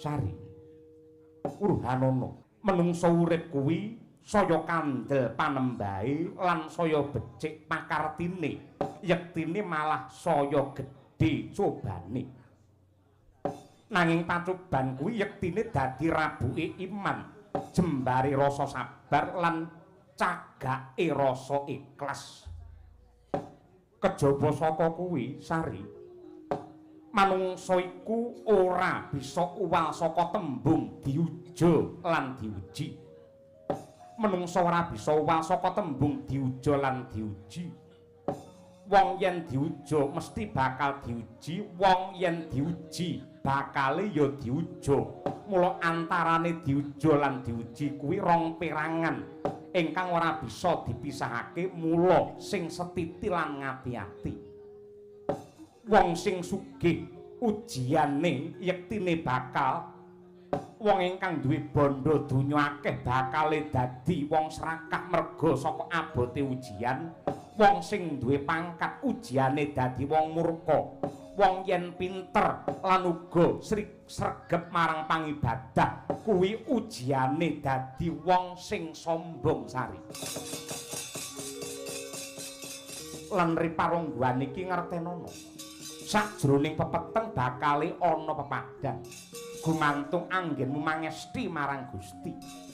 Sari. Urhanono, menungso urip kuwi saya kandel panembahe lan saya becik pakartine. Yektine malah saya gedhe cobane. Nanging pacoban kuwi yektine dadi rabuke iman, jembare rasa sabar lan cagake rasa ikhlas. Kejaba saka kuwi, Sari, manungsa iku ora bisa uwal saka tembung diuja lan diuji. Menungsa ora bisa uwal saka tembung diuja lan diuji. Wong yen diuja mesti bakal diuji, wong yen diuji bakale ya diuja. Mula antarane diuja lan diuji kuwi rong perangan ingkang ora bisa dipisahake, mula sing setiti lan ngati-ati. Wong sing sugih ujiane yektine bakal wong ingkang duwe bondo donya akeh bakale dadi wong serakah merga saka abote ujian. Wong sing duwe pangkat ujiane dadi wong murka. Wong yen pinter lan uga sregep marang pangibadah kuwi ujiane dadi wong sing sombong, Sari. Lan riparongguan iki ngertenono. Sajroning pepeteng bakale ana pepadang. Gumantung anggenmu mangesti marang Gusti.